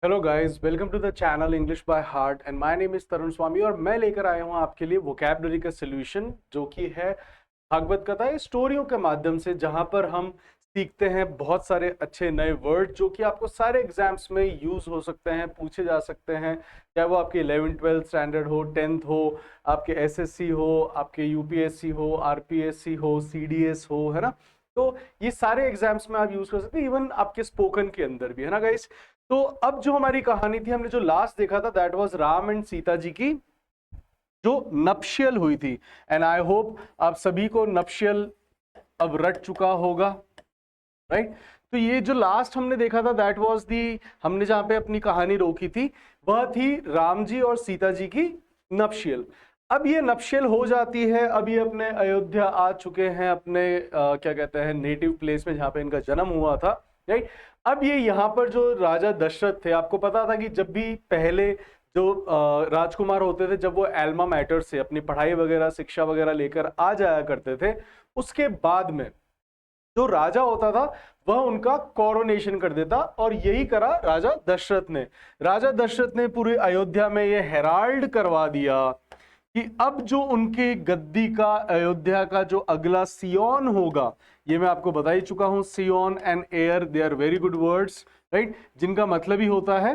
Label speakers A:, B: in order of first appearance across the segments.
A: Hello guys, welcome to the channel English by heart and my name is Tarun Swami और मैं लेकर आया हूं आपके लिए वोकैबुलरी का सॉल्यूशन जो कि है भागवत कथा स्टोरियों के माध्यम से, जहां पर हम सीखते हैं बहुत सारे अच्छे नए वर्ड जो कि आपको सारे एग्जाम्स में यूज हो सकते हैं, पूछे जा सकते हैं। चाहे वो आपके 11th-12th स्टैंडर्ड हो, 10th हो, आपके एसएससी हो, आपके यूपीएससी हो, आरपीएससी हो, सीडीएस हो, है ना। तो ये सारे एग्जाम्स में आप यूज कर सकते हैं, इवन आपके स्पोकन के अंदर भी, है ना गाइस। तो अब जो हमारी कहानी थी, हमने जो लास्ट देखा था, that was Ram and Sita ji की जो नप्शियल हुई थी। एंड आई होप आप सभी को नप्शियल अब रट चुका होगा, राइट। तो ये जो लास्ट हमने देखा था, दैट वाज दी, हमने जहां पे अपनी कहानी रोकी थी वह थी राम जी और सीता जी की नप्शियल। अब ये नप्शियल हो जाती है, अब ये अपने अयोध्या आ चुके हैं, अपने क्या कहते हैं, नेटिव प्लेस में जहां पे इनका जन्म हुआ था, राइट। अब ये यहाँ पर जो राजा दशरथ थे, आपको पता था कि जब भी पहले जो राजकुमार होते थे, जब वो एल्मा मैटर से अपनी पढ़ाई वगैरह, शिक्षा वगैरह लेकर आ जाया करते थे, उसके बाद में जो राजा होता था वह उनका कोरोनेशन कर देता, और यही करा राजा दशरथ ने। राजा दशरथ ने पूरी अयोध्या में ये हेराल्ड करवा दिया कि अब जो उनके गद्दी का, अयोध्या का जो अगला सियोन होगा, ये मैं आपको बता ही चुका हूं। Scion and heir, they are very good words, right, जिनका मतलब ही होता है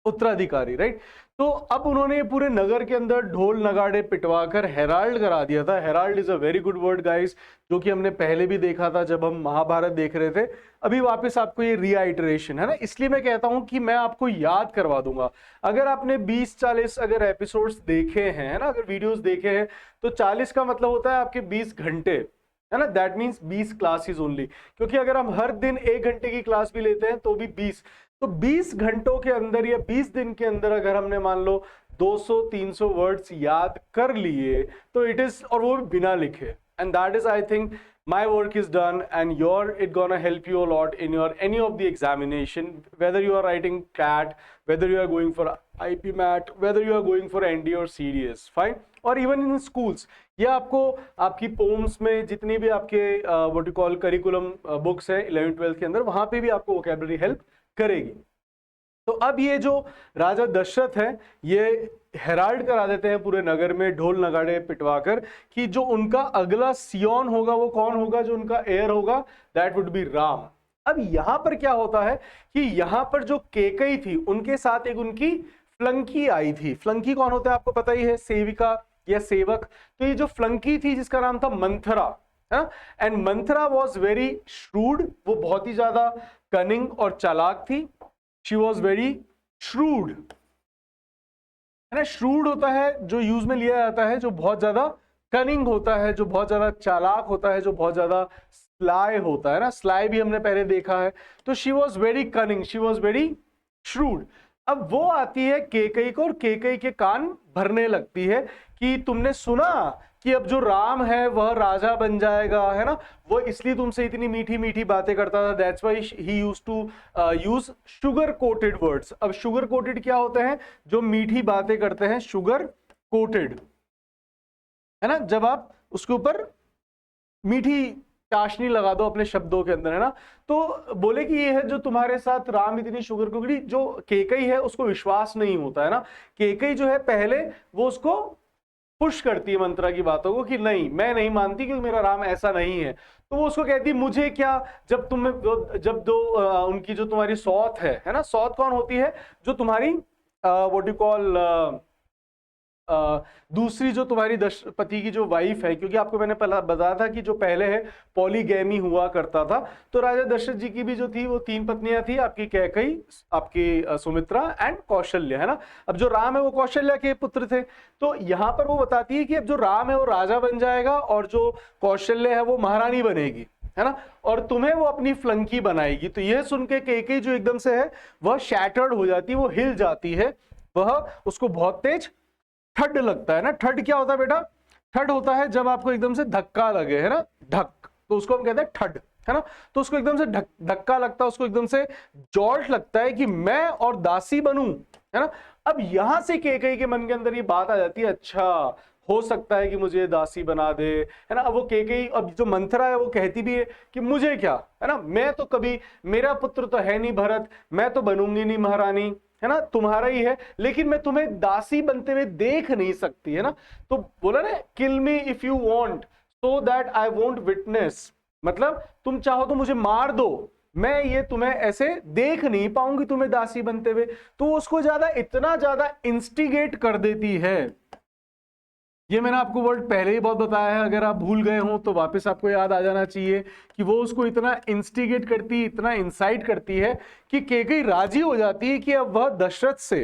A: उत्तराधिकारी, राइट। तो अब उन्होंने पूरे नगर के अंदर ढोल नगाड़े पिटवाकर हेराल्ड करा दिया था। Herald is a very good word guys, जो कि हमने पहले भी देखा था जब हम महाभारत देख रहे थे। अभी वापस आपको ये रीआइटरेशन है ना, इसलिए मैं कहता हूं कि मैं आपको याद करवा दूंगा। अगर आपने 20-40 अगर एपिसोड्स देखे हैं, है ना, अगर वीडियोस देखे हैं, तो 40 का मतलब होता है आपके 20 घंटे, है ना। दैट मीन्स 20 क्लासेस ओनली, क्योंकि अगर हम हर दिन 1 घंटे की क्लास भी लेते हैं तो भी 20, तो 20 घंटों के अंदर या 20 दिन के अंदर अगर हमने मान लो 200-300 वर्ड्स याद कर लिए, तो इट इज, और वो भी बिना लिखे, and that is, I think, my work is done, and it gonna help you a lot in your any of the examination, whether you are writing CAT, whether you are going for IP MAT, whether you are going for ND or CDS, fine, और even in schools, ये आपको आपकी poems में जितनी भी आपके what you call curriculum books है 11th-12th के अंदर, वहां पे भी आपको वोकैबुलरी हेल्प करेगी। तो अब ये जो राजा दशरथ है, ये हेराल्ड करा देते हैं पूरे नगर में ढोल नगाड़े पिटवाकर कि जो उनका अगला सियोन होगा वो कौन होगा, जो उनका एयर होगा, दैट वुड बी राम। अब यहां पर क्या होता है कि यहां पर जो केकई थी, उनके साथ एक उनकी फ्लंकी आई थी। फ्लंकी कौन होता है आपको पता ही है, सेविका या सेवक। तो ये जो फ्लंकी थी जिसका नाम था Manthara, and Manthara was very shrewd, वो बहुत ही ज्यादा कनिंग और चालाक थी। शी वॉज वेरी श्रूड, है ना। श्रूड होता है जो यूज में लिया जाता है, जो बहुत ज्यादा कनिंग होता है, जो बहुत ज्यादा चालाक होता है, जो बहुत ज्यादा स्लाय होता है ना। स्लाय भी हमने पहले देखा है। तो she was very cunning, she was very shrewd. अब वो आती है केकई को, और केकई के कान भरने लगती है कि तुमने सुना कि अब जो राम है वह राजा बन जाएगा, है ना। वो इसलिए तुमसे इतनी मीठी मीठी बातें करता था, that's why he used to use sugar coated words. अब शुगर कोटेड क्या होते हैं, जो मीठी बातें करते हैं, शुगर कोटेड, है ना। जब आप उसके ऊपर मीठी चाशनी लगा दो अपने शब्दों के अंदर, है ना। तो बोले कि ये है जो तुम्हारे साथ राम इतनी शुगर कोटेड, जो केकई है उसको विश्वास नहीं होता है ना। केकई जो है पहले वो उसको पुश करती है मंत्रा की बातों को कि नहीं, मैं नहीं मानती क्योंकि मेरा राम ऐसा नहीं है। तो वो उसको कहती है मुझे क्या, जब तुम जब दो उनकी जो तुम्हारी सौत है ना, सौत कौन होती है, जो तुम्हारी व्हाट यू कॉल दूसरी जो तुम्हारी पति की जो वाइफ है, क्योंकि आपको मैंने पहले बताया था कि जो पहले है पॉलीगैमी हुआ करता था। तो राजा दशरथ जी की भी जो थी वो 3 पत्नियां थी, आपकी कैकई, आपकी सुमित्रा एंड कौशल्य, है ना। अब जो राम है वो कौशल्या के पुत्र थे। तो यहां पर वो बताती है कि अब जो राम है वो राजा बन जाएगा, और जो कौशल्य है वो महारानी बनेगी, है ना, और तुम्हें वो अपनी फ्लंकी बनाएगी। तो यह सुन के केकई जो एकदम से है वह शैटर्ड हो जाती है, वो हिल जाती है, वह उसको बहुत तेज ठड लगता है ना। ठड क्या होता है बेटा, ठड होता है जब आपको एकदम से धक्का लगे, है ना, धक, तो उसको हम कहते हैं ठड, है ना। तो उसको एकदम से धक्का लगता है, उसको एकदम से जॉल्ट लगता है कि मैं और दासी बनूं, है ना। अब यहां से केकई के मन के अंदर ये बात आ जाती है, अच्छा हो सकता है कि मुझे दासी बना दे, है ना। अब वो केकई, अब जो मंथरा है वो कहती भी है कि मुझे क्या, है ना, मैं तो कभी, मेरा पुत्र तो है नहीं भरत, मैं तो बनूंगी नहीं महारानी, है ना, तुम्हारा ही है, लेकिन मैं तुम्हें दासी बनते हुए देख नहीं सकती, है ना। तो बोला ना, kill me if you want so that I won't witness, मतलब तुम चाहो तो मुझे मार दो, मैं ये तुम्हें ऐसे देख नहीं पाऊंगी तुम्हें दासी बनते हुए। तो उसको ज्यादा, इतना ज्यादा इंस्टिगेट कर देती है। ये मैंने आपको वर्ड पहले ही बहुत बताया है, अगर आप भूल गए हो तो वापस आपको याद आ जाना चाहिए कि वो उसको इतना इंस्टिगेट करती, इतना इंसाइट करती है कि केकई राजी हो जाती है कि अब वह दशरथ से,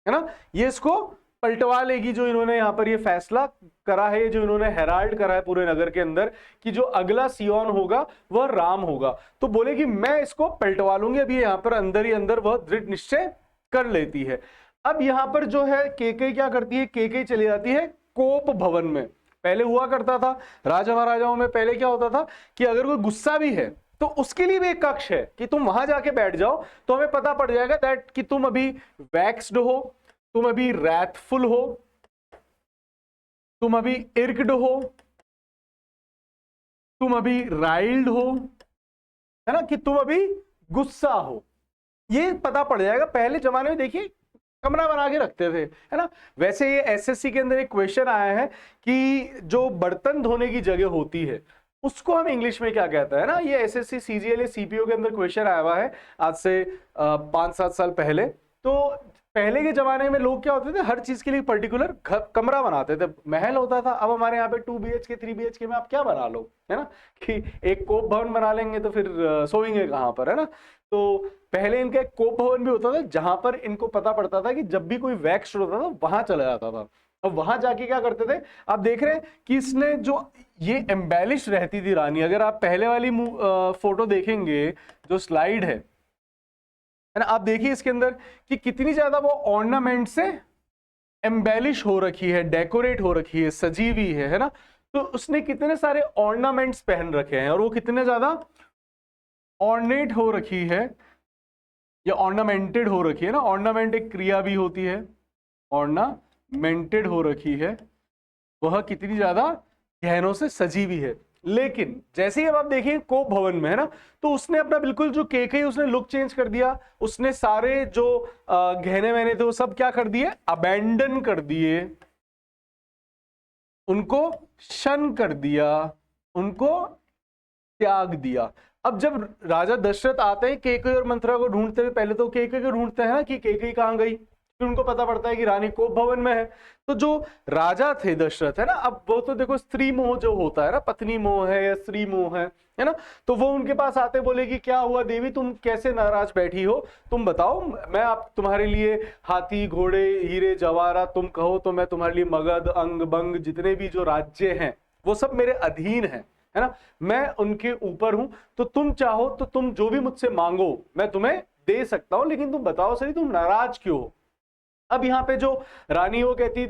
A: है ना, ये इसको पलटवा लेगी। जो इन्होंने यहाँ पर ये फैसला करा है, जो इन्होंने हेराल्ड करा है पूरे नगर के अंदर कि जो अगला सियोन होगा वह राम होगा, तो बोलेगी मैं इसको पलटवा लूंगी। अभी यहाँ पर अंदर ही अंदर वह दृढ़ निश्चय कर लेती है। अब यहाँ पर जो है केकई क्या करती है, केकई चली जाती है कोप भवन में। पहले हुआ करता था राजा महाराजाओं में, पहले क्या होता था कि अगर कोई गुस्सा भी है तो उसके लिए भी एक कक्ष है कि तुम वहां जाके बैठ जाओ, तो हमें पता पड़ जाएगा दैट कि तुम अभी वैक्स्ड हो, तुम अभी रैथफुल हो, तुम अभी इर्क्ड हो, तुम अभी राइल्ड हो, है ना, कि तुम अभी गुस्सा हो, ये पता पड़ जाएगा। पहले जमाने में देखिए कमरा बना के रखते थे, है ना। वैसे ये एसएससी के अंदर एक क्वेश्चन आया है कि जो बर्तन धोने की जगह होती है उसको हम इंग्लिश में क्या कहते हैं ना। ये एसएससी सीजीएल या सीपीओ के अंदर क्वेश्चन आया हुआ है आज से 5-7 साल पहले। तो पहले के जमाने में लोग क्या होते थे, हर चीज के लिए पर्टिकुलर कमरा बनाते थे, महल होता था। अब हमारे यहाँ पे 2 BHK 3 BHK में आप क्या बना लो, है ना, कि एक कोप भवन बना लेंगे तो फिर सोएंगे कहाँ पर, है ना। तो पहले इनका एक कोप भवन भी होता था जहां पर इनको पता पड़ता था कि जब भी कोई वैक्स होता था वहां चला जाता था। अब वहां जाके क्या करते थे, आप देख रहे हैं कि इसने जो ये एम्बेलिश रहती थी रानी। अगर आप पहले वाली फोटो देखेंगे, जो स्लाइड है ना, आप देखिए इसके अंदर कि कितनी ज्यादा वो ऑर्नामेंट से एम्बेलिश हो रखी है, डेकोरेट हो रखी है, सजी हुई है ना। तो उसने कितने सारे ऑर्नामेंट्स पहन रखे हैं और वो कितने ज्यादा ऑर्नेट हो रखी है या ऑर्नामेंटेड हो रखी है ना। ऑर्नामेंट एक क्रिया भी होती है, ऑर्नामेंटेड हो रखी है, वह कितनी ज्यादा गहनों से सजी हुई है। लेकिन जैसे ही अब आप देखिए कोप भवन में, है ना, तो उसने अपना बिल्कुल जो केकई उसने लुक चेंज कर दिया। उसने सारे जो गहने वहने थे वो सब क्या कर दिए, अबैंडन कर दिए, उनको शन कर दिया, उनको त्याग दिया। अब जब राजा दशरथ आते हैं केकई और मंथरा को ढूंढते हुए, पहले तो केकई को ढूंढते हैं कि केकई कहां गई, फिर उनको पता पड़ता है कि रानी कोप भवन में है। तो जो राजा थे दशरथ, है ना, अब वो तो देखो स्त्री मोह जो होता है ना, पत्नी मोह है या स्त्री मोह है ना, तो वो उनके पास आते बोले कि क्या हुआ देवी, तुम कैसे नाराज बैठी हो, तुम बताओ, मैं आप तुम्हारे लिए हाथी घोड़े हीरे जवाहरात तुम कहो तो मैं तुम्हारे लिए मगध अंग बंग जितने भी जो राज्य हैं वो सब मेरे अधीन है ना, मैं उनके ऊपर हूं। तो तुम चाहो तो तुम जो भी मुझसे मांगो मैं तुम्हें दे सकता हूं, लेकिन तुम बताओ सही तुम नाराज क्यों हो। अब यहाँ पे जो रानी वो कहती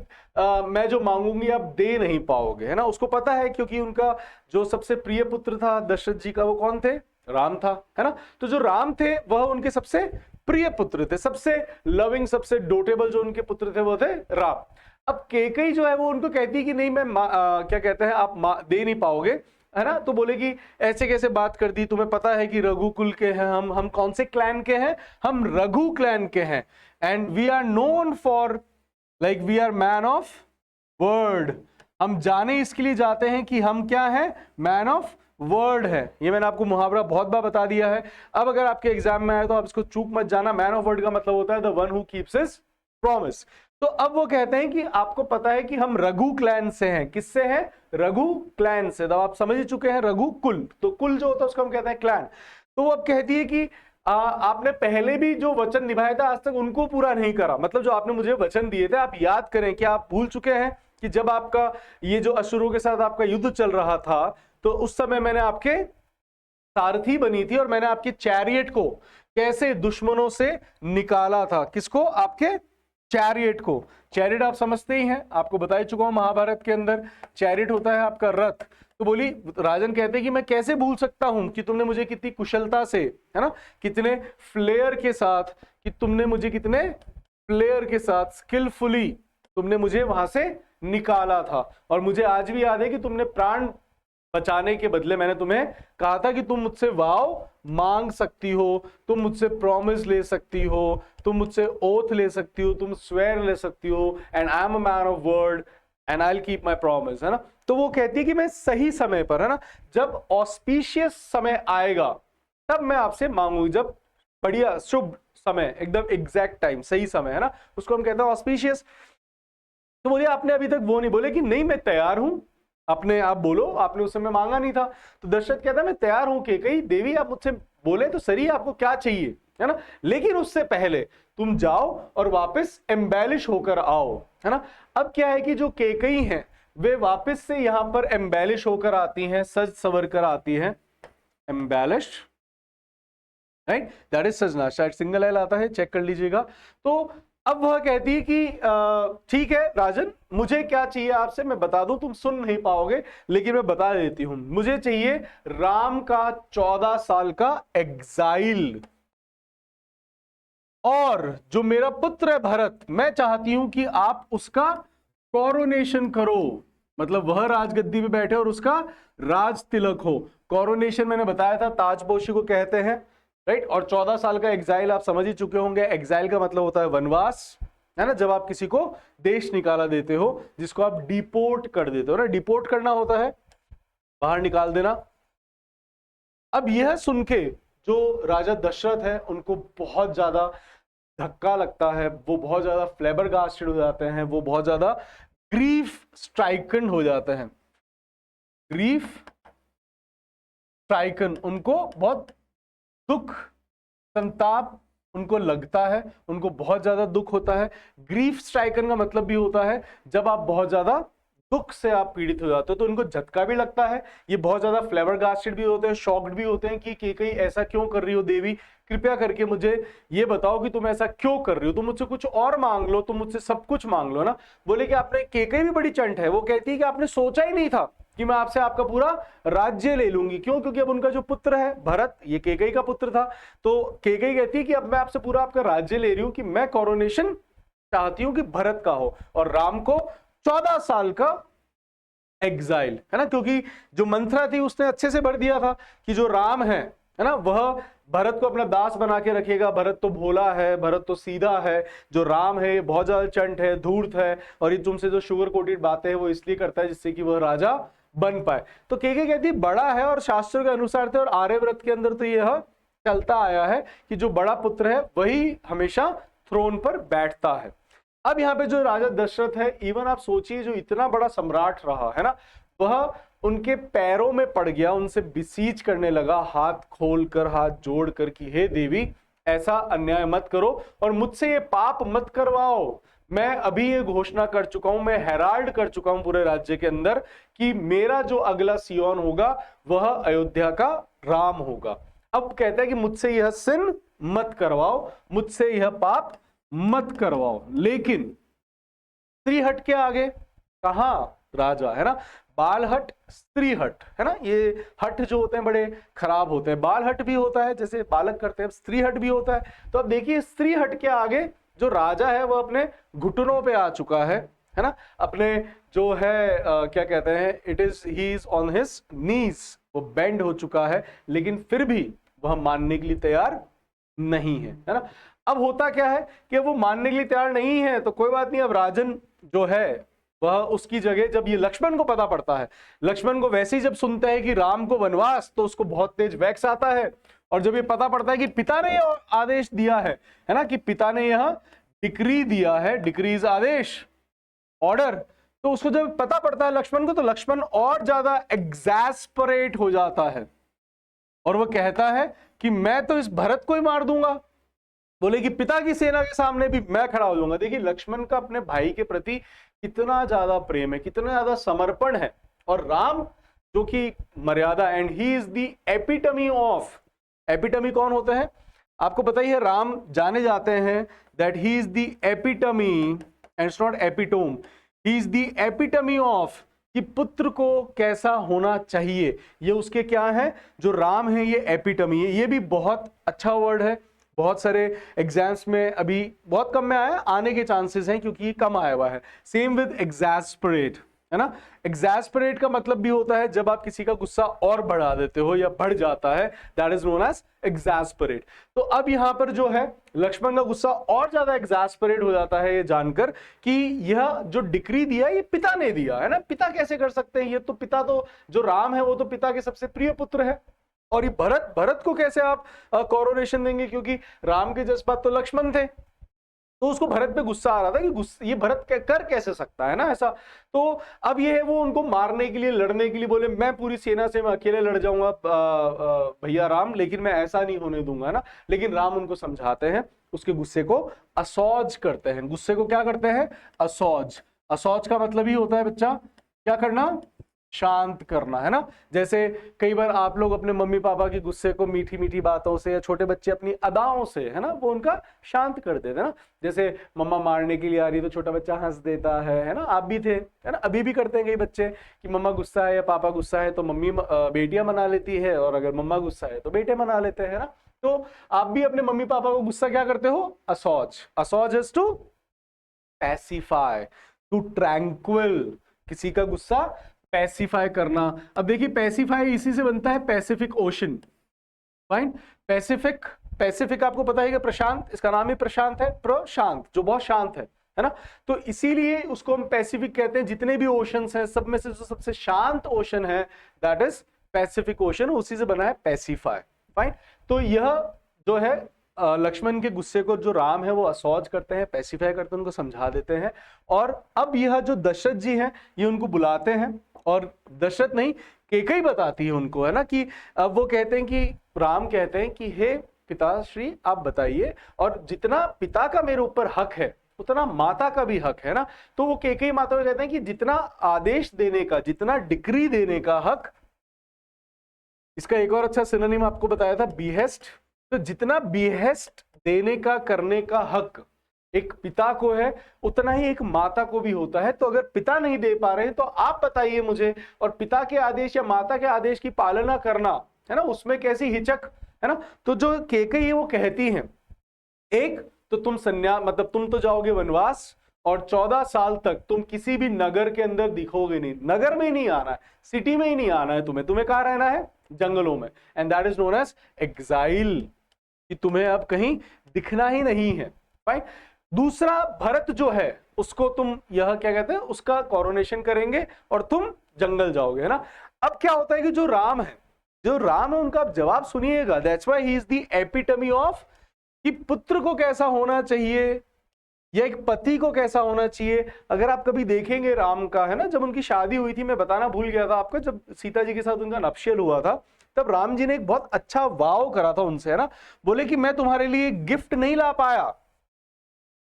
A: मैं जो मांगूंगी आप दे नहीं पाओगे, है ना। उसको पता है क्योंकि उनका जो सबसे प्रिय पुत्र था दशरथ जी का वो कौन थे, राम था, है ना। तो जो राम थे वह उनके सबसे प्रिय पुत्र थे, सबसे लविंग, सबसे डोटेबल जो उनके पुत्र थे वो थे राम। अब केकई जो है वो उनको कहती है कि नहीं मैं क्या कहते हैं आप दे नहीं पाओगे, है ना। तो बोले कि ऐसे कैसे बात कर दी, तुम्हें पता है कि रघुकुल के हैं हम कौन से क्लैन के हैं, हम रघु क्लैन के हैं, and we are known for like we are man of word. हम जाने इसके लिए जाते हैं कि हम क्या हैं, मैन ऑफ वर्ड है। ये मैंने आपको मुहावरा बहुत बार बता दिया है। अब अगर आपके एग्जाम में आए तो आप इसको चूक मत जाना। मैन ऑफ वर्ड का मतलब होता है the one who keeps his promise. तो अब वो कहते हैं कि आपको पता है कि हम रघु क्लैन से हैं। किससे हैं, रघु क्लैन से। तो आप समझ ही चुके हैं रघु कुल, तो कुल जो होता है उसको हम कहते हैं क्लैन। तो वो अब कहती है कि आपने पहले भी जो वचन निभाया था आज तक उनको पूरा नहीं करा, मतलब जो आपने मुझे वचन दिए थे आप याद करें, कि आप भूल चुके हैं कि जब आपका ये जो असुरों के साथ आपका युद्ध चल रहा था तो उस समय मैंने आपके सारथी बनी थी और मैंने आपके चैरियट को कैसे दुश्मनों से निकाला था। किसको, आपके चैरियट को। चैरियट आप समझते ही हैं, आपको बता ही चुका हूं महाभारत के अंदर चैरियट होता है आपका रथ। तो बोली, राजन कहते हैं कि मैं कैसे भूल सकता हूं कि तुमने मुझे कितनी कुशलता से, है ना, कितने फ्लेयर के साथ, कि तुमने मुझे कितने फ्लेयर के साथ स्किलफुली तुमने मुझे वहां से निकाला था। और मुझे आज भी याद है कि तुमने प्राण बचाने के बदले मैंने तुम्हें कहा था कि तुम मुझसे वाव मांग सकती हो, तुम मुझसे प्रॉमिस ले सकती हो, तुम मुझसे ओथ ले सकती हो, तुम स्वेर ले सकती हो, and I am a man of word and I will keep my promise, है ना। तो वो कहती है कि मैं सही समय पर, है ना, जब ऑस्पिशियस समय आएगा तब मैं आपसे मांगूंगी, जब बढ़िया शुभ समय, एकदम एग्जैक्ट टाइम, सही समय, है ना, उसको हम कहते हैं ऑस्पिशियस। तो बोलिए आपने अभी तक वो नहीं बोले कि नहीं मैं तैयार हूं, अपने आप बोलो, आपने उस समय मांगा नहीं था। तो दशरथ कहता है मैं तैयार हूं कि कहीं देवी आप मुझसे बोले तो सही आपको क्या चाहिए, है ना, लेकिन उससे पहले तुम जाओ और वापस एम्बेलिश होकर आओ, है ना। अब क्या है कि जो केकई हैं वे वापस से यहां पर एम्बेलिश होकर आती हैं, सज सवर कर आती हैं, एम्बेलिश, राइट, दैट इज सजना, शायद सिंगल एल आता है, चेक कर लीजिएगा। तो अब वह कहती है कि ठीक है राजन, मुझे क्या चाहिए आपसे मैं बता दूं, तुम सुन नहीं पाओगे लेकिन मैं बता देती हूं, मुझे चाहिए राम का 14 साल का एग्जाइल, और जो मेरा पुत्र है भरत, मैं चाहती हूं कि आप उसका कोरोनेशन करो, मतलब वह राजगद्दी पे बैठे और उसका राज तिलक हो। कोरोनेशन मैंने बताया था ताजपोशी को कहते हैं, राइट। और 14 साल का एग्जाइल आप समझ ही चुके होंगे, एग्जाइल का मतलब होता है वनवास, है ना, जब आप किसी को देश निकाला देते हो, जिसको आप डिपोर्ट कर देते हो ना, डिपोर्ट करना होता है बाहर निकाल देना। अब यह सुन के जो राजा दशरथ है उनको बहुत ज्यादा धक्का लगता है, वो बहुत ज्यादा फ्लेबरगास्टेड हो जाते हैं, वो बहुत ज्यादा ग्रीफ स्ट्राइकन हो जाते हैं, ग्रीफ स्ट्राइकन, उनको बहुत दुख संताप उनको लगता है, उनको बहुत ज्यादा दुख होता है। ग्रीफ स्ट्राइकन का मतलब भी होता है जब आप बहुत ज्यादा दुख से आप पीड़ित हो जाते हो, तो उनको झटका भी लगता है, ये बहुत ज्यादा फ्लेबरगास्टेड भी होते हैं, शॉक्ड भी होते हैं कि केकई ऐसा क्यों कर रही हो देवी, कृपया करके मुझे ये बताओ कि तुम ऐसा क्यों कर रही हो, तुम मुझसे कुछ और मांग लो, तुम मुझसे सब कुछ मांग लो ना। बोले कि आपने, केकई भी बड़ी चंट है, वो कहती है कि आपने सोचा ही नहीं था कि मैं आपसे आपका पूरा राज्य ले लूंगी, क्यों, क्योंकि अब उनका जो पुत्र है भरत, ये केकई का पुत्र था, तो केकई कहती है कि अब मैं आपसे पूरा आपका राज्य ले रही हूं, कि मैं कोरोनेशन चाहती हूं कि भरत का हो और राम को 14 साल का एग्जाइल, है ना, क्योंकि जो मंत्रा थी उसने अच्छे से भर दिया था कि जो राम है ना, वह भरत को अपना दास बना के रखेगा, भरत तो भोला है, भरत तो सीधा है, जो राम है ये बहुत ज्यादा चंट है, धूर्त है, और ये तुमसे जो शुगर कोटेड बातें है वो इसलिए करता है जिससे कि वह राजा बन पाए। तो केके कहती बड़ा है, और शास्त्रों के अनुसार थे और आर्यव्रत के अंदर तो यह चलता आया है कि जो बड़ा पुत्र है वही हमेशा थ्रोन पर बैठता है। अब यहाँ पे जो राजा दशरथ है, इवन आप सोचिए जो इतना बड़ा सम्राट रहा है ना, वह उनके पैरों में पड़ गया, उनसे बिसीज करने लगा, हाथ खोलकर, हाथ जोड़कर कि हे देवी ऐसा अन्याय मत करो और मुझसे ये पाप मत करवाओ। मैं अभी ये घोषणा कर चुका हूं, मैं हेराल्ड कर चुका हूं पूरे राज्य के अंदर कि मेरा जो अगला सियोन होगा वह अयोध्या का राम होगा। अब कहता है कि मुझसे यह सिन मत करवाओ, मुझसे यह पाप मत करवाओ। लेकिन स्त्री हट के आगे कहा राजा, है ना, बाल हट स्त्री हट, है ना, ये हट जो होते हैं बड़े खराब होते हैं, बाल हट भी होता है जैसे बालक करते हैं, स्त्री हट भी होता है। तो अब देखिए स्त्री हट के आगे जो राजा है वह अपने घुटनों पे आ चुका है ना, अपने जो है क्या कहते हैं, it is he is on his knees, वो बेंड हो चुका है, लेकिन फिर भी वह मानने के लिए तैयार नहीं है ना। अब होता क्या है कि वो मानने के लिए तैयार नहीं है, तो कोई बात नहीं, अब राजन जो है वह उसकी जगह, जब ये लक्ष्मण को पता पड़ता है, लक्ष्मण को वैसे ही जब सुनता है कि राम को वनवास, तो उसको बहुत तेज वैक्स आता है, और जब ये पता पड़ता है कि पिता ने यह आदेश दिया है ना, कि पिता ने यह डिक्री दिया है, डिक्रीज आदेश, ऑर्डर, तो उसको जब पता पड़ता है लक्ष्मण को, तो लक्ष्मण और ज्यादा एग्जैस्परेट हो जाता है और वह कहता है कि मैं तो इस भरत को ही मार दूंगा। बोले कि पिता की सेना के सामने भी मैं खड़ा हो जाऊंगा। देखिए लक्ष्मण का अपने भाई के प्रति कितना ज्यादा प्रेम है, कितना ज्यादा समर्पण है, और राम जो कि मर्यादा, and he is the epitome of, epitome कौन होते हैं आपको पता ही है, राम जाने जाते हैं that he is the epitome and it's not epitome, he is the epitome of, कि पुत्र को कैसा होना चाहिए, ये उसके क्या है, जो राम है ये एपिटमी है। ये भी बहुत अच्छा वर्ड है, बहुत सारे एग्जाम्स में अभी बहुत कम में आया, आने के चांसेस हैं क्योंकि ये कम आया हुआ है। सेम विद एग्जैस्परेट, है ना। एग्जैस्परेट का मतलब भी होता है जब आप किसी का गुस्सा और बढ़ा देते हो या बढ़ जाता है, दैट इज नोन एज एग्जैस्परेट। तो अब यहां पर जो है लक्ष्मण का गुस्सा और ज्यादा एग्जैस्परेट हो जाता है ये जानकर कि यह जो डिक्री दिया ये पिता ने दिया है ना। पिता कैसे कर सकते हैं, ये तो पिता तो जो राम है वो तो पिता के सबसे प्रिय पुत्र है, और ये भरत को कैसे आप कोरोनेशन देंगे, क्योंकि राम के जज्बात तो लक्ष्मण थे। तो उसको भरत पे गुस्सा आ रहा था कि ये भरत कर कैसे सकता है ना ऐसा। तो अब ये है वो उनको मारने के लिए, लड़ने के लिए बोले मैं पूरी सेना से मैं अकेले लड़ जाऊंगा भैया राम, लेकिन मैं ऐसा नहीं होने दूंगा ना। लेकिन राम उनको समझाते हैं, उसके गुस्से को असौज करते हैं। गुस्से को क्या करते हैं, असौज। असौज का मतलब ही होता है बच्चा क्या करना, शांत करना, है ना। जैसे कई बार आप लोग अपने मम्मी पापा के गुस्से को मीठी मीठी बातों से, या छोटे बच्चे अपनी अदाओं से, है ना, वो उनका शांत कर देते हैं ना। जैसे मम्मा मारने के लिए आ रही तो छोटा बच्चा हंस देता है ना। आप भी थे, है ना, अभी भी करते हैं कई बच्चे कि मम्मा गुस्सा है या पापा गुस्सा है तो मम्मी बेटियां मना लेती है, और अगर मम्मा गुस्सा है तो बेटे मना लेते हैं ना। तो आप भी अपने मम्मी पापा को गुस्सा क्या करते हो, assuage. Assuage is to pacify, to tranquil, किसी का गुस्सा पैसिफाई करना। अब देखिए पैसिफाई इसी से बनता है पैसिफिक ओशन, फाइन। पैसिफिक आपको पता है कि प्रशांत, इसका नाम ही प्रशांत है, प्रशांत जो बहुत शांत है ना। तो इसीलिए उसको हम पैसिफिक कहते हैं। जितने भी ओशंस हैं सब में से जो सबसे शांत ओशन है दैट इज पैसिफिक ओशन, उसी से बना है पैसिफाई, फाइन। तो यह जो है लक्ष्मण के गुस्से को जो राम है वो असौज करते हैं, पैसिफाई करते हैं, उनको समझा देते हैं। और अब यह जो दशरथ जी हैं ये उनको बुलाते हैं, और दशरथ नहीं केकई बताती है उनको, है ना, कि अब वो कहते हैं कि राम कहते हैं कि हे पिताश्री आप बताइए, और जितना पिता का मेरे ऊपर हक है उतना माता का भी हक है ना। तो वो केकई माता को कहते हैं कि जितना आदेश देने का, जितना डिक्री देने का हक, इसका एक और अच्छा सिनोनिम आपको बताया था बीहेस्ट। तो जितना बीहेस्ट देने का, करने का हक एक पिता को है उतना ही एक माता को भी होता है। तो अगर पिता नहीं दे पा रहे हैं तो आप बताइए मुझे, और पिता के आदेश या माता के आदेश की पालना करना, है ना, उसमें कैसी हिचक, है ना। तो जो केकई है वो कहती हैं, एक तो तुम मतलब तुम तो जाओगे वनवास, और 14 साल तक तुम किसी भी नगर के अंदर दिखोगे नहीं, नगर में ही नहीं आना है, सिटी में ही नहीं आना है तुम्हें कहां रहना है, जंगलों में, and that is known as exile, कि तुम्हें अब कहीं दिखना ही नहीं है, राइट। दूसरा भरत जो है उसको तुम यह क्या कहते हैं, उसका कोरोनेशन करेंगे और तुम जंगल जाओगे, है ना। अब क्या होता है कि जो राम है उनका आप जवाब सुनिएगा, that's why he is the epitome of, कि पुत्र को कैसा होना चाहिए या एक पति को कैसा होना चाहिए। अगर आप कभी देखेंगे राम का, है ना, जब उनकी शादी हुई थी, मैं बताना भूल गया था आपको, जब सीता जी के साथ उनका नप्शियल हुआ था तब राम जी ने एक बहुत अच्छा वाव करा था उनसे, है ना। बोले कि मैं तुम्हारे लिए गिफ्ट नहीं ला पाया।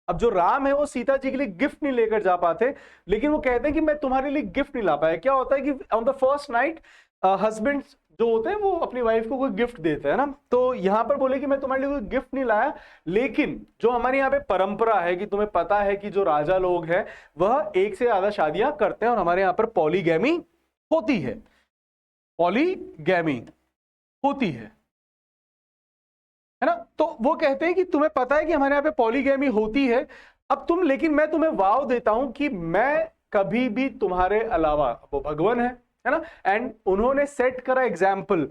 A: अब जो राम है वो सीता जी के लिए गिफ्ट नहीं लेकर जा पाते, लेकिन वो कहते हैं कि मैं तुम्हारे लिए गिफ्ट नहीं ला पाया। क्या होता है कि on the first night husband जो होते हैं वो अपनी वाइफ को कोई गिफ्ट देते हैं ना। तो यहां पर बोले कि मैं तुम्हारे लिए कोई गिफ्ट नहीं लाया, लेकिन जो हमारे यहाँ पे परंपरा है कि तुम्हें पता है कि जो राजा लोग हैं वह एक से ज्यादा शादियां करते हैं, और हमारे यहाँ पर पॉलीगैमी होती है, पॉलीगैमी होती है ना। तो वो कहते हैं कि तुम्हें पता है कि हमारे यहाँ पे पॉलीगैमी होती है, अब तुम, लेकिन मैं तुम्हें वाव देता हूं कि मैं कभी भी तुम्हारे अलावा, वो भगवान है ना, एंड उन्होंने सेट करा example,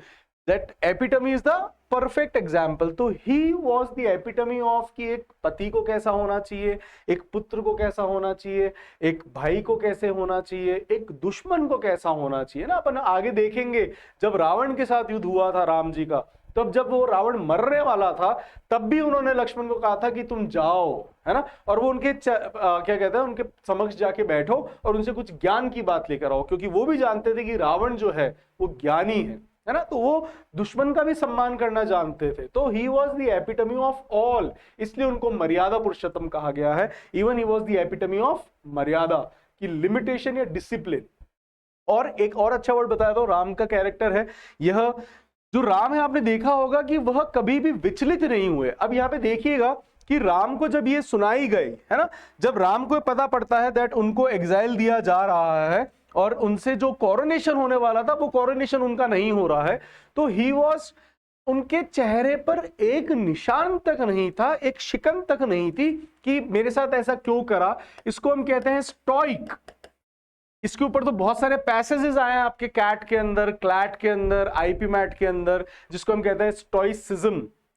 A: that epitome is the perfect example. तो he was the epitome of कि एक पति को कैसा होना चाहिए, एक पुत्र को कैसा होना चाहिए, एक भाई को कैसे होना चाहिए, एक दुश्मन को कैसा होना चाहिए ना। अपन आगे देखेंगे जब रावण के साथ युद्ध हुआ था राम जी का, तब जब वो रावण मरने वाला था तब भी उन्होंने लक्ष्मण को कहा था कि तुम जाओ, है ना, और वो उनके क्या कहते हैं, उनके समक्ष जाके बैठो और उनसे कुछ ज्ञान की बात लेकर आओ, क्योंकि वो भी जानते थे कि रावण जो है वो ज्ञानी है ना। तो वो दुश्मन का भी सम्मान करना जानते थे। तो he was the epitome of all, इसलिए उनको मर्यादा पुरुषोत्तम कहा गया है। Even he was the epitome of मर्यादा, की लिमिटेशन या डिसिप्लिन। और एक और अच्छा वर्ड बताया था, राम का कैरेक्टर है यह, जो राम है आपने देखा होगा कि वह कभी भी विचलित नहीं हुए। अब यहाँ पे देखिएगा कि राम को जब ये सुनाई गई, है ना, जब राम को पता पड़ता है दैट उनको एग्जाइल दिया जा रहा है और उनसे जो कोरोनेशन होने वाला था वो कोरोनेशन उनका नहीं हो रहा है, तो ही वॉज उनके चेहरे पर एक निशान तक नहीं था, एक शिकन तक नहीं थी कि मेरे साथ ऐसा क्यों करा। इसको हम कहते हैं स्टोइक। इसके ऊपर तो बहुत सारे पैसेजेस आए हैं आपके कैट के अंदर, क्लैट के अंदर, आईपी मैट के अंदर, जिसको हम कहते हैं स्टोइसिज्म,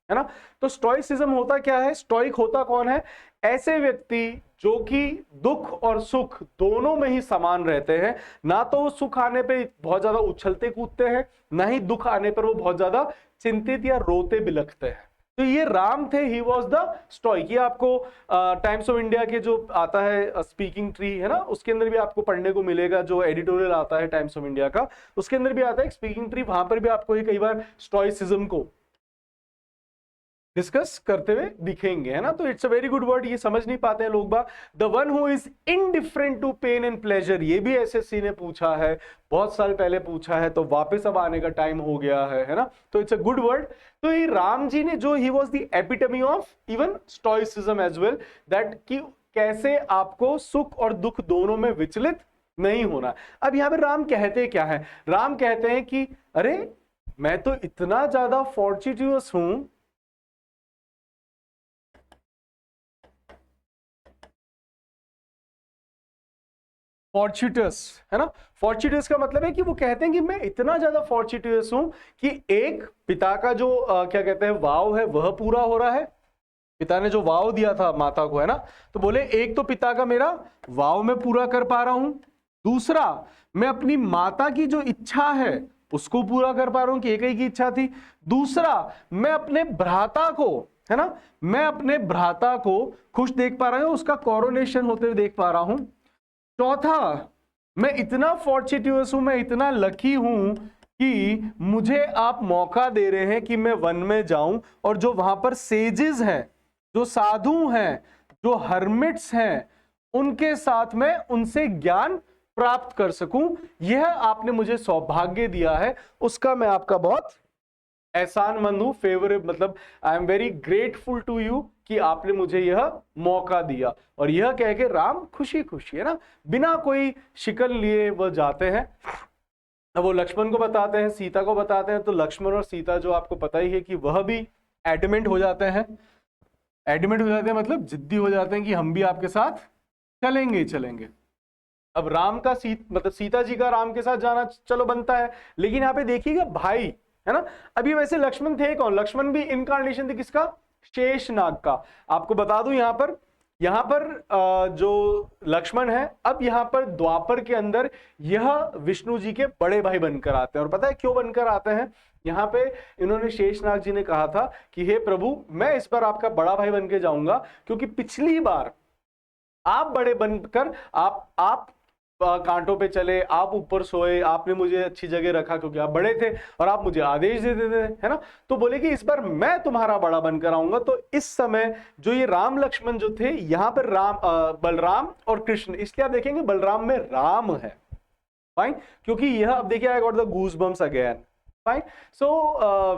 A: है ना। तो स्टोइसिज्म होता क्या है, स्टोइक होता कौन है, ऐसे व्यक्ति जो कि दुख और सुख दोनों में ही समान रहते हैं। ना तो वो सुख आने पे बहुत ज्यादा उछलते कूदते हैं, ना ही दुख आने पर वो बहुत ज्यादा चिंतित या रोते बिलखते हैं। तो ये राम थे, ही वॉज द स्टोइक। ये आपको टाइम्स ऑफ इंडिया के जो आता है स्पीकिंग ट्री, है ना, उसके अंदर भी आपको पढ़ने को मिलेगा। जो एडिटोरियल आता है टाइम्स ऑफ इंडिया का, उसके अंदर भी आता है स्पीकिंग ट्री। वहां पर भी आपको ये कई बार स्टोइसिज्म को डिस्कस करते हुए दिखेंगे, है ना। तो it's a very good word, ये समझ नहीं पाते हैं लोग बाग। The one who is indifferent to pain and pleasure, ये भी एसएससी ने पूछा है, बहुत साल पहले पूछा है, तो वापस अब आने का टाइम हो गया है ना। तो इट्स अ गुड वर्ड। तो ये राम जी ने जो, he was the epitome of even stoicism as well, that कि कैसे आपको सुख और दुख दोनों में विचलित नहीं होना। अब यहां पे राम कहते क्या है, राम कहते हैं कि अरे मैं तो इतना ज्यादा फॉर्च्यूनस हूं, फॉर्च्यूटस, है ना। फॉर्च्यूटस का मतलब है कि वो कहते हैं कि मैं इतना ज्यादा फॉर्च्यूटस हूं कि एक पिता का जो क्या कहते हैं वाव है वह पूरा हो रहा है। पिता ने जो वाव दिया था माता को, है ना, तो बोले एक तो पिता का मेरा वाव में पूरा कर पा रहा हूं, दूसरा मैं अपनी माता की जो इच्छा है उसको पूरा कर पा रहा हूं कि एक ही की इच्छा थी, दूसरा मैं अपने भ्राता को, है ना, मैं अपने भ्राता को खुश देख पा रहा हूं, उसका कोरोनेशन होते हुए देख पा रहा हूं, चौथा मैं इतना फॉर्च्यूनस हूं, मैं इतना लकी हूं कि मुझे आप मौका दे रहे हैं कि मैं वन में जाऊं और जो वहां पर सेजेस हैं, जो साधु हैं, जो हर्मिट्स हैं, उनके साथ में उनसे ज्ञान प्राप्त कर सकूं। यह आपने मुझे सौभाग्य दिया है, उसका मैं आपका बहुत एहसानमंद हूं, फेवरेट, मतलब I am very grateful to you कि आपने मुझे यह मौका दिया। और यह कह के राम खुशी खुशी, है ना, बिना कोई शिकन लिए वह जाते हैं। अब वो लक्ष्मण को बताते हैं, सीता को बताते हैं, तो लक्ष्मण और सीता जो आपको पता ही है कि वह भी एडमेंट हो जाते हैं। एडमेंट हो जाते हैं मतलब जिद्दी हो जाते हैं कि हम भी आपके साथ चलेंगे ही चलेंगे। अब राम का मतलब सीता जी का राम के साथ जाना चलो बनता है, लेकिन यहाँ पे देखिएगा भाई, है ना। अभी वैसे लक्ष्मण थे कौन, लक्ष्मण भी इनकार्नेशन थी किसका, शेषनाग का। आपको बता दूं यहां पर जो लक्ष्मण है, अब यहां पर द्वापर के अंदर यह विष्णु जी के बड़े भाई बनकर आते हैं। और पता है क्यों बनकर आते हैं, यहां पे इन्होंने शेषनाग जी ने कहा था कि हे प्रभु मैं इस बार आपका बड़ा भाई बनके जाऊंगा, क्योंकि पिछली बार आप बड़े बनकर आप कांटों पे चले, आप ऊपर सोए, आपने मुझे अच्छी जगह रखा क्योंकि आप बड़े थे और आप मुझे आदेश दे देते थे, है ना। तो बोले कि इस बार मैं तुम्हारा बड़ा बनकर आऊंगा। तो इस समय जो ये राम लक्ष्मण जो थे, यहां पर बलराम और कृष्ण, इसलिए आप देखेंगे बलराम में राम है, फाइन, क्योंकि यह, अब देखिए I got the goose bumps again, fine. So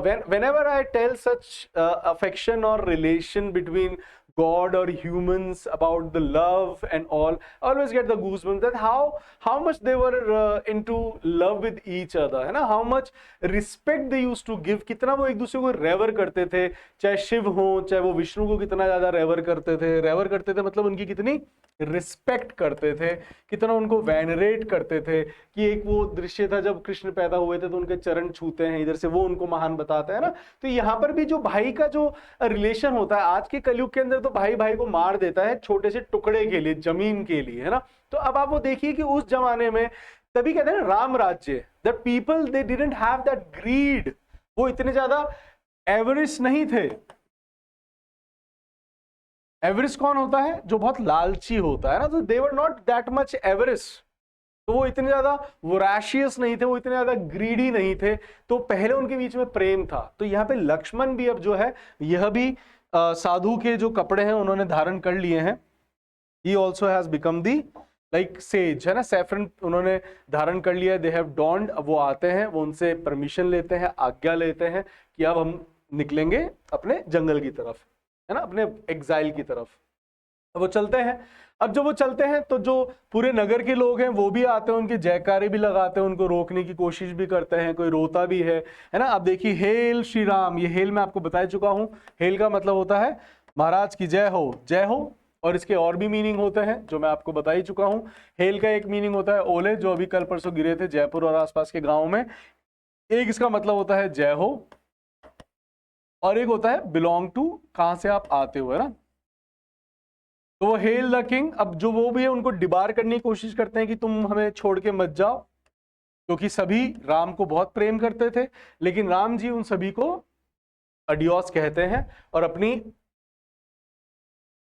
A: whenever I tell such affection or relation between God or humans about the love and all, I always get the goosebumps that how much they were into love with each other, है ना, how much respect they used to give, कितना वो एक दूसरे को रेवर करते थे, चाहे शिव हो चाहे वो विष्णु को कितना ज्यादा रेवर करते थे, मतलब उनकी कितनी रिस्पेक्ट करते थे, कितना उनको वेनरेट करते थे। कि एक वो दृश्य था जब कृष्ण पैदा हुए थे तो उनके चरण छूते हैं इधर से, वो उनको महान बताता है ना। तो यहाँ पर भी जो भाई का जो रिलेशन होता है, आज के कलयुग के अंदर तो भाई भाई को मार देता है छोटे से टुकड़े के लिए, जमीन के लिए, है ना। तो अब आप वो देखिए कि उस जमाने में, तभी कहते हैं ना राम राज्य, the people they didn't have that grid, वो इतने ज्यादा एवरिश नहीं थे। एवरिश कौन होता है, जो बहुत लालची होता है ना, तो दे वर नॉट दैट मच एवरिश, तो वो इतने ज्यादा वोराशियस नहीं थे, वो इतने ज्यादा ग्रीडी नहीं थे, तो पहले उनके बीच में प्रेम था। तो यहाँ पे लक्ष्मण भी अब जो है, यह भी साधु के जो कपड़े हैं उन्होंने धारण कर लिए हैं। He also has become the like says, है ना, सैफरन उन्होंने धारण कर लिया, दे हैव डॉन्ड। अब वो आते हैं, वो उनसे परमिशन लेते हैं, आज्ञा लेते हैं कि अब हम निकलेंगे अपने जंगल की तरफ, है ना, अपने एग्जाइल की तरफ। अब वो चलते हैं। अब जब वो चलते हैं तो जो पूरे नगर के लोग हैं वो भी आते हैं, उनके जयकारे भी लगाते हैं, उनको रोकने की कोशिश भी करते हैं, कोई रोता भी है ना। अब देखिए हेल श्री राम, ये हेल मैं आपको बता चुका हूं। हेल का मतलब होता है महाराज की जय हो, जय हो। और इसके और भी मीनिंग होते हैं जो मैं आपको बता ही चुका हूं। हेल का एक मीनिंग होता है ओले, जो अभी कल परसों गिरे थे जयपुर और आसपास के गाँव में। एक इसका मतलब होता है जय हो, और एक होता है बिलोंग टू, कहां से आप आते हो, है ना। तो वो हेल द किंग, अब जो वो भी है उनको डिबार करने की कोशिश करते हैं कि तुम हमें छोड़ के मत जाओ, क्योंकि सभी राम को बहुत प्रेम करते थे। लेकिन राम जी उन सभी को अडियोस कहते हैं और अपनी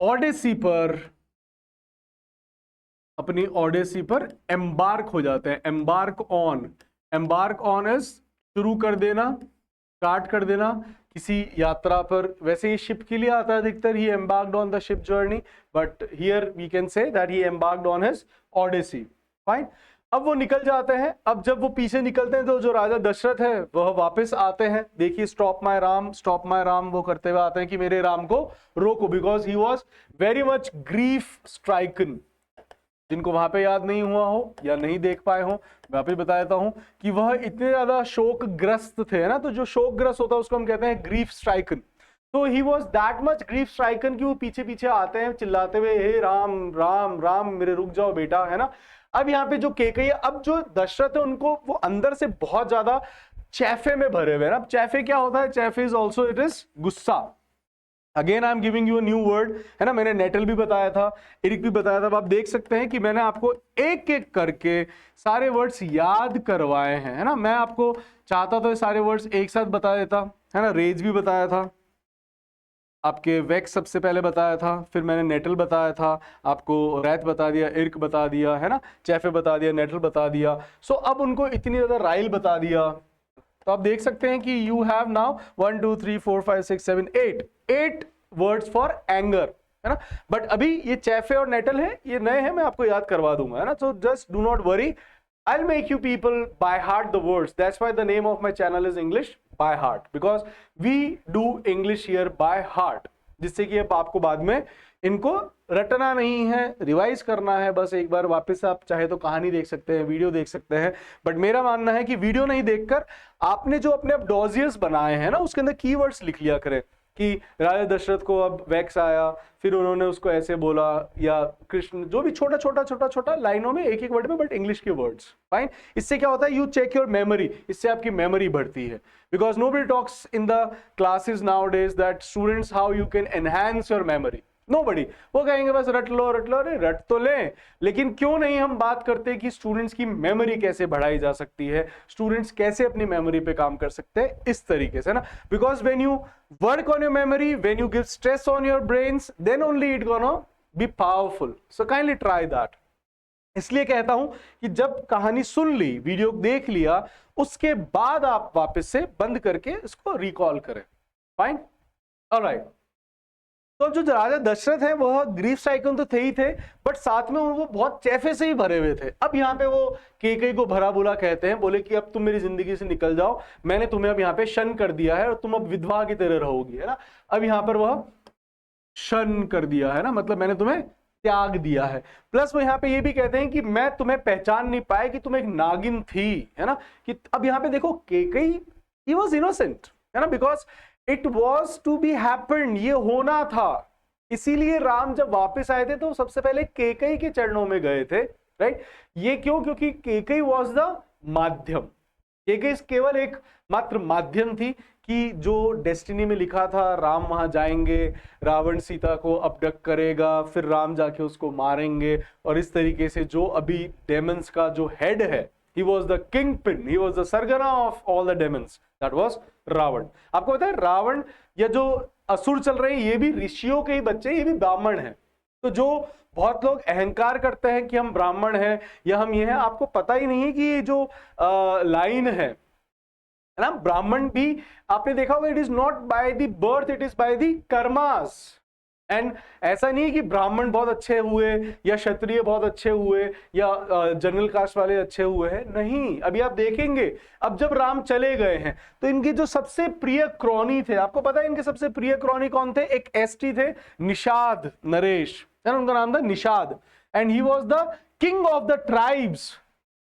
A: ओडेसी पर एम्बार्क हो जाते हैं। एम्बार्क ऑन इज शुरू कर देना, स्टार्ट कर देना किसी यात्रा पर। वैसे ये शिप के लिए आता है अधिकतर, he embarked on the ship journey, but here we can say that he embarked on his odyssey. Fine. अब वो निकल जाते हैं। अब जब वो पीछे निकलते हैं तो जो राजा दशरथ है वह वापस आते हैं। देखिए स्टॉप माय राम वो करते हुए आते हैं कि मेरे राम को रोको, because he was very much grief stricken. जिनको वहां पे याद नहीं हुआ हो या नहीं देख पाए हो, वापस बता देता हूं कि वह इतने ज्यादा शोकग्रस्त थे ना। तो जो शोकग्रस्त होता है उसको हम कहते हैं ग्रीफ स्ट्राइकन। तो he was that much grief stricken कि वो पीछे पीछे आते हैं चिल्लाते हुए, हे राम राम राम मेरे रुक जाओ बेटा, है ना। अब यहाँ पे जो केकई, अब जो दशरथ है उनको वो अंदर से बहुत ज्यादा चैफे में भरे हुए हैं। अब चैफे क्या होता है? चैफे इज ऑल्सो इट इज गुस्सा। Again I am giving you a new word, है ना। मैंने नेटल भी बताया था, इरिक भी बताया था। अब आप देख सकते हैं कि मैंने आपको एक एक करके सारे वर्ड्स याद करवाए हैं, है ना। मैं आपको चाहता तो ये सारे वर्ड्स एक साथ बता देता, है ना। रेज भी बताया था आपके, वेक्स सबसे पहले बताया था, फिर मैंने नेटल बताया था आपको, रैत बता दिया, इर्क बता दिया, है ना, चैफे बता दिया, नेटल बता दिया। सो अब उनको इतनी ज्यादा राइल बता दिया। तो आप देख सकते हैं कि you have now 1 2 3 4 5 6 7 8 words for anger, है ना। बट अभी ये चैफे और नेटल है, ये नए हैं, मैं आपको याद करवा दूंगा, है ना। So just do not worry, I'll make you people by heart the words. That's why the name of my channel is English by heart, because we do English here by heart, जिससे कि अब आपको बाद में इनको रटना नहीं है, रिवाइज करना है। बस एक बार वापस आप चाहे तो कहानी देख सकते हैं, वीडियो देख सकते हैं। बट मेरा मानना है कि वीडियो नहीं देखकर आपने जो अपने अब डॉजियर्स बनाए हैं ना, उसके अंदर कीवर्ड्स लिख लिया करें कि राजा दशरथ को अब वैक्स आया, फिर उन्होंने उसको ऐसे बोला, या कृष्ण, जो भी छोटा छोटा छोटा छोटा लाइनों में एक एक वर्ड में, बट इंग्लिश के वर्ड्स। फाइन। इससे क्या होता है? यू चेक योर मेमोरी, इससे आपकी मेमोरी बढ़ती है। Because nobody talks in the classes now days that students how you can enhance your memory. Nobody. वो कहेंगे बस रट लो रट लो, अरे रट तो लें, लेकिन क्यों नहीं हम बात करते कि स्टूडेंट्स की मेमोरी कैसे बढ़ाई जा सकती है, स्टूडेंट्स कैसे अपनी मेमोरी पे काम कर सकते हैं इस तरीके से ना। Because when you work on your memory, when you give stress on your brains, then only it gonna be powerful. So kindly try that. इसलिए कहता हूं कि जब कहानी सुन ली, वीडियो देख लिया, उसके बाद आप वापस से बंद करके इसको रिकॉल करें। Fine, alright. तो जो राजा दशरथ है वह ग्रीफ स्ट्राइकन तो थे ही थे, बट साथ में वो बहुत चैफे से ही भरे हुए थे। अब यहाँ पे वो केकई को भरा बुला कहते हैं, बोले कि अब तुम मेरी जिंदगी से निकल जाओ, मैंने तुम्हें अब यहाँ पे शन कर दिया है और तुम अब विधवा की तरह रहोगी, है ना। अब यहाँ पर वह शन कर दिया है ना, मतलब मैंने तुम्हें त्याग दिया है। प्लस वो यहाँ पे ये भी कहते हैं कि मैं तुम्हें पहचान नहीं पाया कि तुम एक नागिन थी, है ना। कि अब यहाँ पे देखो केकई, ही वॉज इनोसेंट, है ना, because it was to be happened, ये होना था। इसीलिए राम जब वापस आए थे तो सबसे पहले केकई के चरणों में गए थे, राइट। ये क्यों? क्योंकि केकई वॉज द माध्यम। केकई केवल एक मात्र माध्यम थी कि जो डेस्टिनी में लिखा था, राम वहां जाएंगे, रावण सीता को अबडक्ट करेगा, फिर राम जाके उसको मारेंगे, और इस तरीके से जो अभी डेमन्स का जो हेड है, he was the kingpin, he was the सरगना of all the demons, that was Ravan. आपको पता है रावण या जो असुर चल रहे हैं ये भी ऋषियों के ही बच्चे, ये भी ब्राह्मण हैं। तो जो बहुत लोग अहंकार करते हैं कि हम ब्राह्मण हैं या हम ये हैं, आपको पता ही नहीं है कि ये जो लाइन है ना, ब्राह्मण भी आपने देखा होगा, it is not by the birth, it is by the karmas. And ऐसा नहीं है कि ब्राह्मण बहुत अच्छे हुए या क्षत्रिय बहुत अच्छे हुए या जनरल कास्ट वाले अच्छे हुए हैं, नहीं। अभी आप देखेंगे, अब जब राम चले गए हैं तो इनके जो सबसे प्रिय क्रॉनी थे, आपको पता है इनके सबसे प्रिय क्रॉनी कौन थे? एक एसटी थे, निषाद नरेश, है ना, उनका नाम था Nishad, and he was the king of the tribes,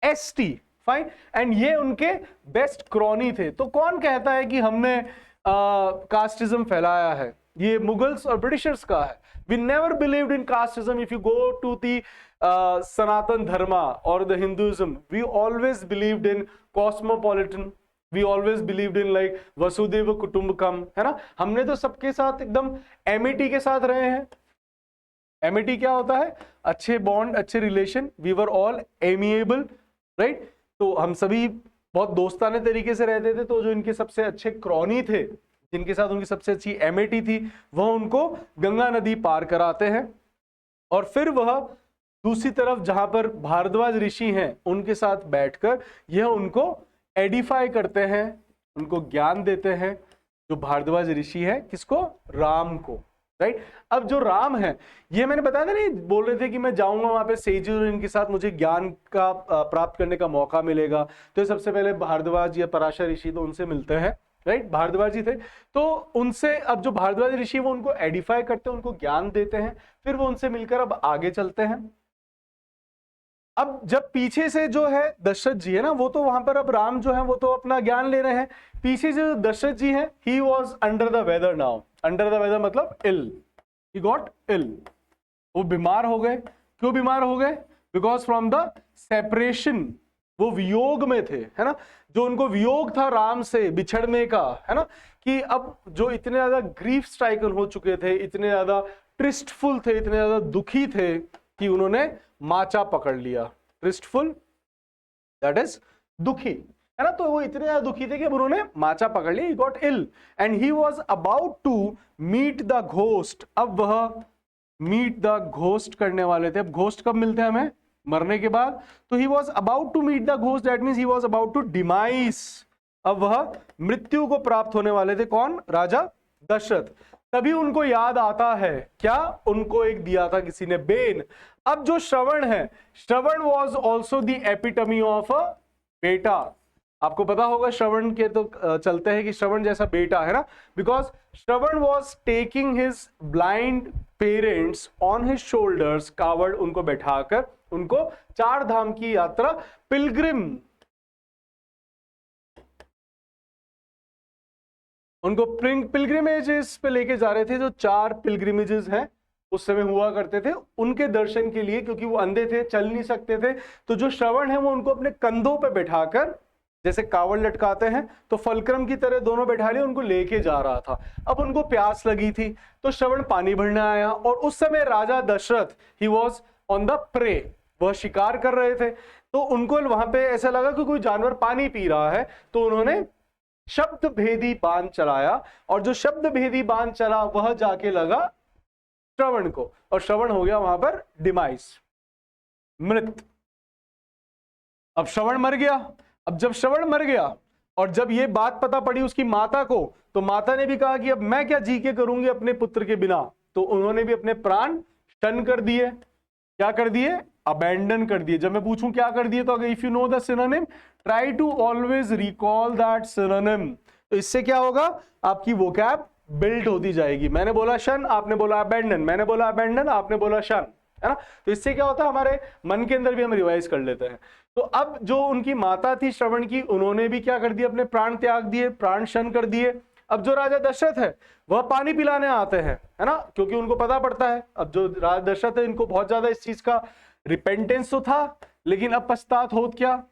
A: ST, fine, and ये उनके बेस्ट क्रॉनी थे। तो कौन कहता है कि हमने कास्टिज्म फैलाया है? ये मुगल्स और ब्रिटिशर्स का है। We never believed in casteism. If you go to the Sanatan Dharma और the Hinduism, we always believed in cosmopolitan, we always believed in like Vasudhaiva Kutumbakam, है ना। हमने तो सबके साथ एकदम एमिटी के साथ रहे हैं। एमिटी क्या होता है? अच्छे बॉन्ड, अच्छे relation, we were all amiable, right. तो हम सभी बहुत दोस्ताने तरीके से रहते थे। तो जो इनके सबसे अच्छे क्रॉनी थे, जिनके साथ उनकी सबसे अच्छी एमिटी थी, वह उनको गंगा नदी पार कराते हैं, और फिर वह दूसरी तरफ जहां पर भारद्वाज ऋषि हैं उनके साथ बैठकर यह उनको एडिफाई करते हैं, उनको ज्ञान देते हैं। जो भारद्वाज ऋषि है, किसको? राम को, राइट। अब जो राम है, ये मैंने बताया था नहीं, बोल रहे थे कि मैं जाऊंगा वहां पे सेज और इनके साथ मुझे ज्ञान का प्राप्त करने का मौका मिलेगा। तो सबसे पहले भारद्वाज या पराशर ऋषि तो उनसे मिलते हैं, राइट। भारद्वाज जी थे, तो उनसे अब जो भारद्वाज ऋषि वो उनको एडिफाई करते हैं, उनको ज्ञान देते हैं। फिर वो उनसे मिलकर अब आगे चलते हैं। अब जब पीछे से जो है दशरथ जी है ना, वो तो वहां पर अब राम जो है वो तो अपना ज्ञान ले रहे हैं। पीछे से जो दशरथ जी है, he was under the weather now. Under the weather मतलब इल, ही गॉट इल, वो बीमार हो गए। क्यों बीमार हो गए? बिकॉज फ्रॉम द सेपरेशन, वो वियोग में थे, है ना। जो उनको वियोग था राम से बिछड़ने का, है ना, कि अब जो इतने ज्यादा ग्रीफ स्ट्राइकन हो चुके थे, इतने ज्यादा ट्रिस्टफुल थे, इतने ज्यादा दुखी थे कि उन्होंने माचा पकड़ लिया। ट्रिस्टफुल दैट इज दुखी, है ना। तो वो इतने ज्यादा दुखी थे कि अब उन्होंने माचा पकड़ लिया। He got ill and he was about to meet the ghost. अब वह मीट द घोस्ट करने वाले थे। अब घोस्ट कब मिलते हैं हमें? मरने के बाद। तो he was about to meet the ghost, that means he was about to demise. अब वह मृत्यु को प्राप्त होने वाले थे। कौन? राजा दशरथ। तभी उनको याद आता है, क्या? उनको एक दिया था किसी ने बेन। अब जो श्रवण है, Shravan was also the epitome of a beta. आपको पता होगा श्रवण के तो चलते हैं कि श्रवण जैसा बेटा, है ना। Because Shravan was taking his blind parents on his shoulders, कावड़ उनको बैठाकर उनको 4 धाम की यात्रा, पिलग्रिम, उनको पिलग्रिमेजेस पे लेके जा रहे थे। जो 4 पिलग्रिमेजेस हैं उस समय हुआ करते थे उनके दर्शन के लिए, क्योंकि वो अंधे थे, चल नहीं सकते थे। तो जो श्रवण है वो उनको अपने कंधों पे बैठाकर, जैसे कावड़ लटकाते हैं, तो फलक्रम की तरह दोनों बैठा लिए उनको लेके जा रहा था। अब उनको प्यास लगी थी, तो श्रवण पानी भरने आया, और उस समय राजा Dasharath, he was on the prey, वह शिकार कर रहे थे। तो उनको वहां पे ऐसा लगा कि कोई जानवर पानी पी रहा है, तो उन्होंने शब्द भेदी बाण चलाया, और जो शब्द भेदी बाण चला वह जाके लगा श्रवण को, और श्रवण हो गया वहां पर डिमाइस, मृत। अब श्रवण मर गया। अब जब श्रवण मर गया और जब ये बात पता पड़ी उसकी माता को, तो माता ने भी कहा कि अब मैं क्या जी के करूंगी अपने पुत्र के बिना। तो उन्होंने भी अपने प्राण शन कर दिए। क्या कर दिए? अबैंडन कर दिए। जब मैं पूछूं क्या कर दिए, तो अगर if you know the synonym, try to always recall that synonym. तो इससे क्या होगा? आपकी वोकैब बिल्ड होती जाएगी। मैंने बोला शन, आपने बोला अबैंडन, मैंने बोला अबैंडन, आपने बोला शन, है ना। तो इससे क्या होता है, हमारे मन के अंदर भी हम रिवाइज कर लेते हैं। तो अब जो उनकी माता थी श्रवण की, उन्होंने भी क्या कर दिया? अपने प्राण त्याग दिए, प्राण शन कर दिए। अब जो राजा दशरथ है वह पानी पिलाने आते हैं, है ना, क्योंकि उनको पता पड़ता है। अब जो राजा दशरथ है, इनको बहुत ज्यादा इस चीज का रिपेंटेंस तो था, लेकिन अब पछतात हो क्या?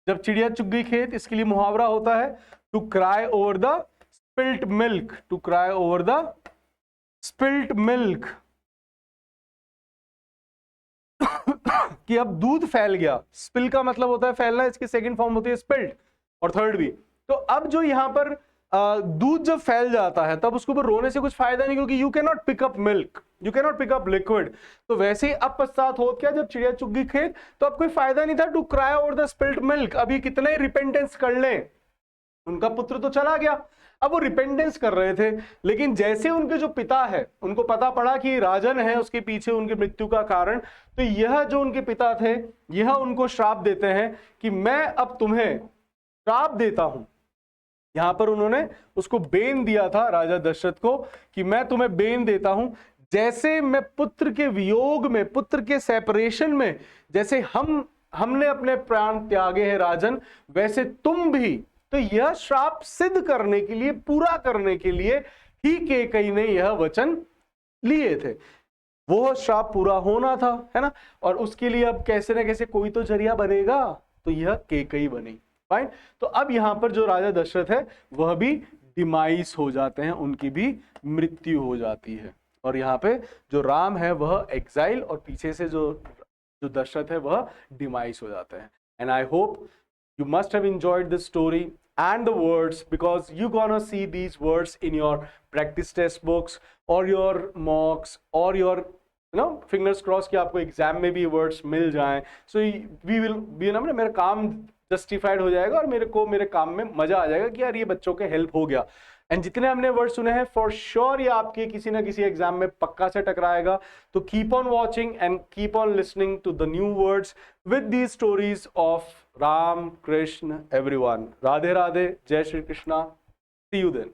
A: जब चिड़िया चुग गई खेत, इसके लिए मुहावरा होता है, to cry over the spilt milk, to cry over the spilt milk. कि अब दूध फैल गया। स्पिल का मतलब होता है फैलना, इसकी सेकंड फॉर्म होती है स्पिल्ट, और थर्ड भी। तो अब जो यहां पर दूध जब फैल जाता है, तब उसके ऊपर रोने से कुछ फायदा नहीं, क्योंकि you can not pick up milk, you can not pick up liquid. तो वैसे ही अब पश्चात हो क्या, जब चिड़िया चुग गई खेत, तो अब कोई फायदा नहीं था to cry over the spilt milk. अभी कितने रिपेंटेंस कर लें, उनका पुत्र तो चला गया। अब वो रिपेंटेंस कर रहे थे, लेकिन जैसे उनके जो पिता है, उनको पता पड़ा कि राजन है उसके पीछे उनकी मृत्यु का कारण, तो यह जो उनके पिता थे, यह उनको श्राप देते हैं कि मैं अब तुम्हें श्राप देता हूं। यहां पर उन्होंने उसको बेन दिया था राजा दशरथ को, कि मैं तुम्हें बेन देता हूं, जैसे मैं पुत्र के वियोग में, पुत्र के सेपरेशन में, जैसे हमने अपने प्राण त्यागे हैं राजन, वैसे तुम भी। तो यह श्राप सिद्ध करने के लिए, पूरा करने के लिए ही केकई ने यह वचन लिए थे। वो श्राप पूरा होना था, है ना, और उसके लिए अब कैसे ना कैसे कोई तो जरिया बनेगा, तो यह केकई बनी। फाइन। तो अब यहां पर जो राजा दशरथ है वह भी डिमाइस हो जाते हैं, उनकी भी मृत्यु हो जाती है। और यहाँ पे जो राम है वह एग्जाइल, और पीछे से जो दशरथ है वह डिमाइस हो जाते हैं। And I hope you must have enjoyed this story and the words, because you're gonna see these words in your practice test books or your mocks or your fingers crossed कि आपको exam में भी words मिल जाएं। So we will be मेरा काम justified हो जाएगा और मेरे काम में मजा आ जाएगा कि यार ये बच्चों के हेल्प हो गया। एंड जितने हमने वर्ड सुने हैं फॉर श्योर ये आपके किसी ना किसी एग्जाम में पक्का से टकराएगा। तो keep on watching and keep on listening to the new words with these stories of Ram, Krishna, everyone. Radhe Radhe, जय Shri Krishna, see you then.